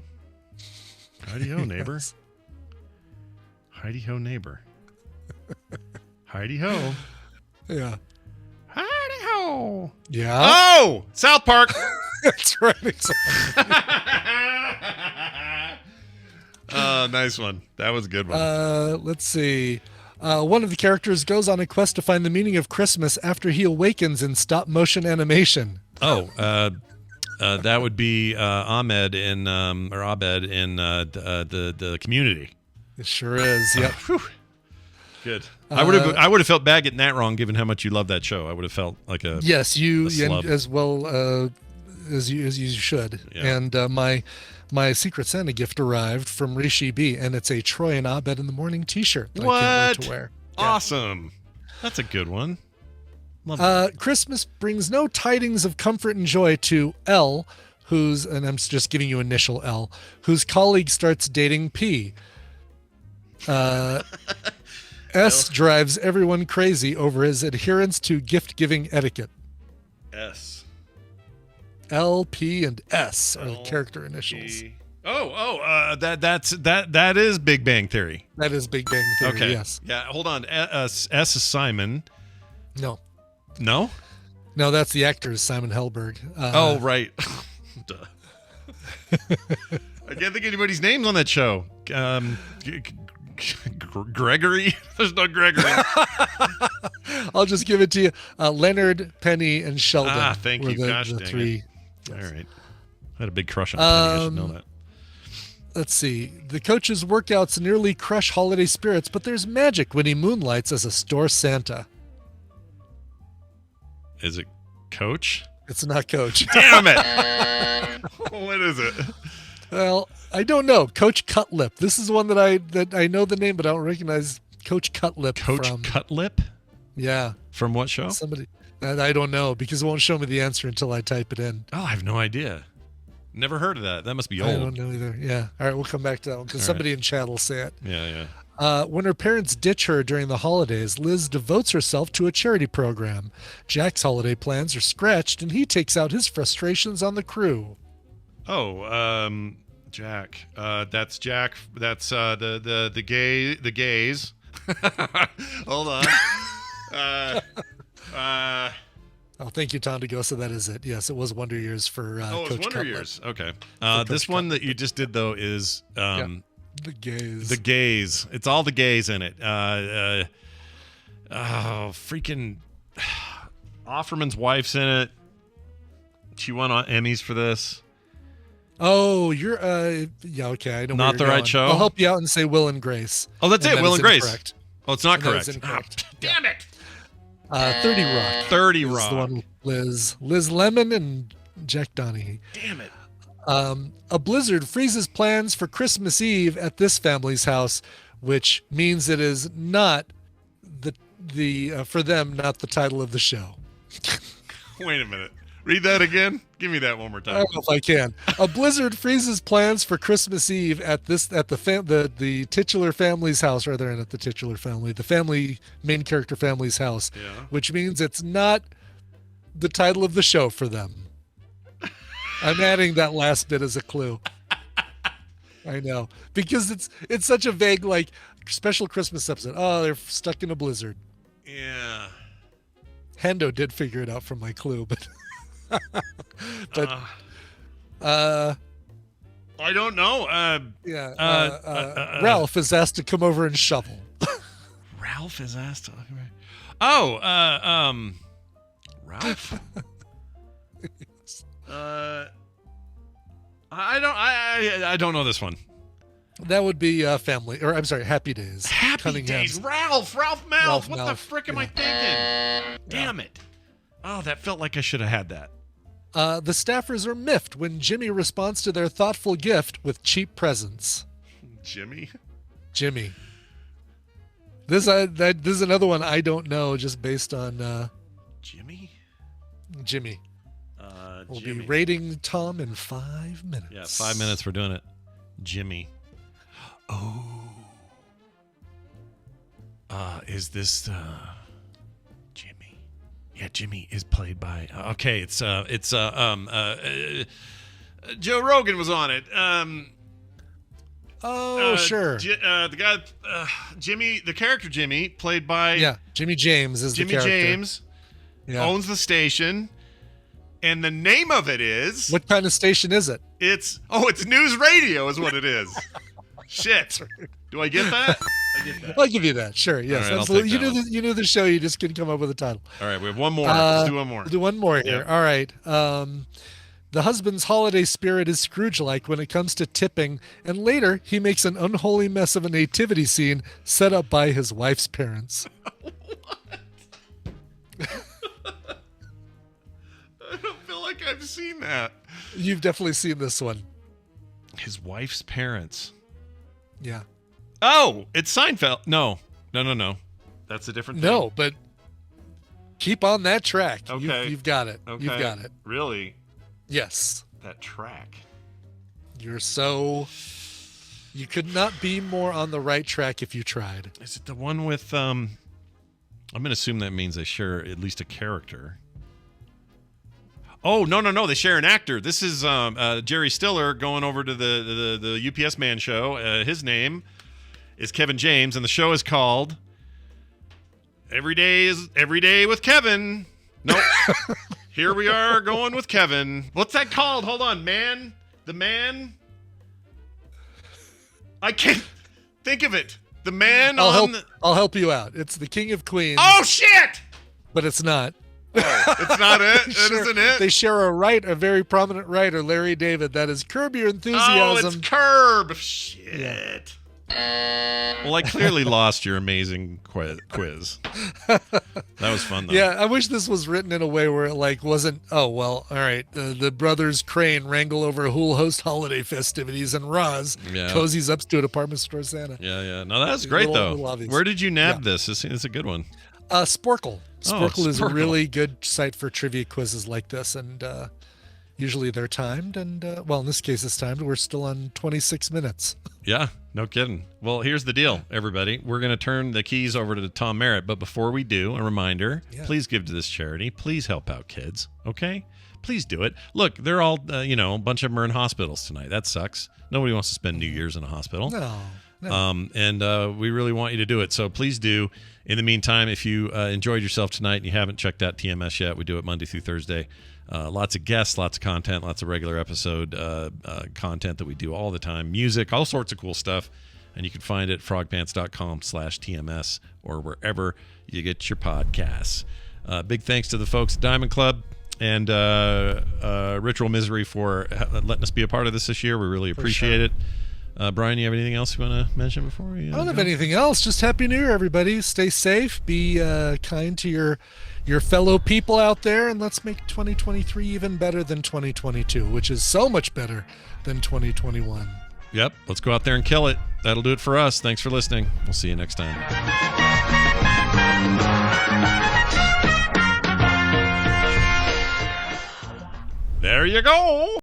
Heidi ho, neighbor. Yes. Heidi ho, neighbor. Heidi ho. Yeah. Heidi ho. Yeah. Oh! South Park! That's right. Exactly. Nice one. That was a good one. Let's see. One of the characters goes on a quest to find the meaning of Christmas after he awakens in stop motion animation. That would be Ahmed in the Community. It sure is. Yep. Good. I would have felt bad getting that wrong, given how much you love that show. I would have felt like a yes, you a slub. as well as you should. Yeah. And my Secret Santa gift arrived from Rishi B, and it's a Troy and Abed in the Morning T-shirt. That I can't wait to wear. Yeah. Awesome. That's a good one. Love Christmas brings no tidings of comfort and joy to L, and I'm just giving you initial L, whose colleague starts dating P. S drives everyone crazy over his adherence to gift-giving etiquette. S. L, P, and S are the character initials. That is Big Bang Theory. That is Big Bang Theory, Okay. yes. Yeah, hold on. S is Simon. No, No? that's the actor, Simon Helberg. Right. Duh. I can't think of anybody's names on that show. Gregory? There's no Gregory. I'll just give it to you. Leonard, Penny, and Sheldon. Thank were you. Gosh, the dang three. All right. I had a big crush on Penny. I should know that. Let's see. The coach's workouts nearly crush holiday spirits, but there's magic when he moonlights as a store Santa. Is it Coach? It's not Coach. Damn it! What is it? Well, I don't know. Coach Cutlip. This is one that I know the name, but I don't recognize Coach Cutlip. Coach from, Cutlip? Yeah. From what show? Somebody. I don't know because it won't show me the answer until I type it in. Oh, I have no idea. Never heard of that. That must be old. I don't know either. Yeah. All right, we'll come back to that one because somebody in chat will say it. Yeah. When her parents ditch her during the holidays, Liz devotes herself to a charity program. Jack's holiday plans are scratched, and he takes out his frustrations on the crew. Oh, Jack. That's Jack. That's the gays. Hold on. Oh, thank you, Tom DeGosa. That is it. Yes, it was Wonder Years for it was Coach Wonder Cutlip. Years. Okay. Coach This one Cutlip. that you just did though is The gays. the gays. It's all the gays in it. Freaking Offerman's wife's in it. She won Emmys for this. Oh, you're yeah, okay. I know Not where the you're right going. show? I'll help you out and say Will and Grace. Oh, that's And it. that Will is and Grace. incorrect. Oh, it's not And that correct. is incorrect. Damn it. 30 Rock. 30 is Rock. the one with Liz Lemon and Jack Donaghy. Damn it. A blizzard freezes plans for Christmas Eve at this family's house, which means it is not the for them not the title of the show. Wait a minute. Read that again. Give me that one more I time. don't know if I can. A blizzard freezes plans for Christmas Eve at the titular family's house, rather than at the titular family, the family main character family's house, Yeah. which means it's not the title of the show for them. I'm adding that last bit as a clue. I know, because it's such a vague, like, special Christmas episode. Oh, they're stuck in a blizzard. Yeah. Hendo did figure it out from my clue, but I don't know. Ralph is asked to come over and shovel. Ralph is asked to. Oh, Ralph. I don't know this one. That would be family, or I'm sorry, Happy Days. Happy Cunningham's. Days. Ralph Malph. What the Malph. frick am I thinking? Damn it. Oh, that felt like I should have had that. The staffers are miffed when Jimmy responds to their thoughtful gift with cheap presents. Jimmy. This is another one I don't know, just based on Jimmy. Jimmy. We'll Jimmy. be rating Tom in 5 minutes. Yeah, 5 minutes. We're doing it. Jimmy. Oh. Is this Jimmy? Yeah, Jimmy is played by. Okay, it's Joe Rogan was on it. Sure. The guy, Jimmy, the character Jimmy, played by Jimmy James is Jimmy the character. James, owns the station, and the name of it is. What kind of station is it? It's news radio is what it is. Shit. Do I get that? I get that. I'll give you that. Sure. Yes, All right, absolutely. I'll take that You knew the show. You just couldn't come up with a title. All right, we have one more. Let's do one more. We'll do one more here. Yep. All right. The husband's holiday spirit is Scrooge-like when it comes to tipping, and later he makes an unholy mess of a nativity scene set up by his wife's parents. I don't feel like I've seen that. You've definitely seen this one. His wife's parents. Yeah. Oh, it's Seinfeld. No. That's a different thing. No, but keep on that track. Okay. You've got it. Okay. You've got it. Really? Yes. That track. You could not be more on the right track if you tried. Is it the one with I'm going to assume that means they share at least a character. Oh, no. They share an actor. This is Jerry Stiller going over to the UPS Man show. His name is Kevin James, and the show is called Every Day with Kevin. Nope. Here we are going with Kevin. What's that called? Hold on, man. The man. I can't think of it. The man I'll help you out. It's the King of Queens. Oh, shit! But it's not. Oh, it's not it? That isn't it? They share a very prominent writer, Larry David. That is Curb Your Enthusiasm. Oh, it's Curb. Shit. Yeah. Well, I clearly lost your amazing quiz. That was fun, though. Yeah, I wish this was written in a way where it wasn't, all right, the brothers Crane wrangle over who'll host holiday festivities, and Roz cozies up to a department store Santa. Yeah. No, that was great, though. Where did you nab this? It's a good one. Sporkle. Sporkle is a Sporkle. really good site for trivia quizzes like this, and usually they're timed, and in this case it's timed. We're still on 26 minutes. Yeah, no kidding. Well, here's the deal, everybody. We're going to turn the keys over to Tom Merritt, but before we do, a reminder, please give to this charity. Please help out kids, okay? Please do it. Look, they're all, a bunch of them are in hospitals tonight. That sucks. Nobody wants to spend New Year's in a hospital. No. And we really want you to do it. So please do. In the meantime, if you enjoyed yourself tonight and you haven't checked out TMS yet, we do it Monday through Thursday. Lots of guests, lots of content, lots of regular episode content that we do all the time. Music, all sorts of cool stuff. And you can find it at frogpants.com/TMS or wherever you get your podcasts. Big thanks to the folks at Diamond Club and Ritual Misery for letting us be a part of this year. We really appreciate it. Brian, you have anything else you want to mention before we I don't have anything else. Just Happy New Year, everybody. Stay safe. Be kind to your fellow people out there, and let's make 2023 even better than 2022, which is so much better than 2021. Yep. Let's go out there and kill it. That'll do it for us. Thanks for listening. We'll see you next time. There you go.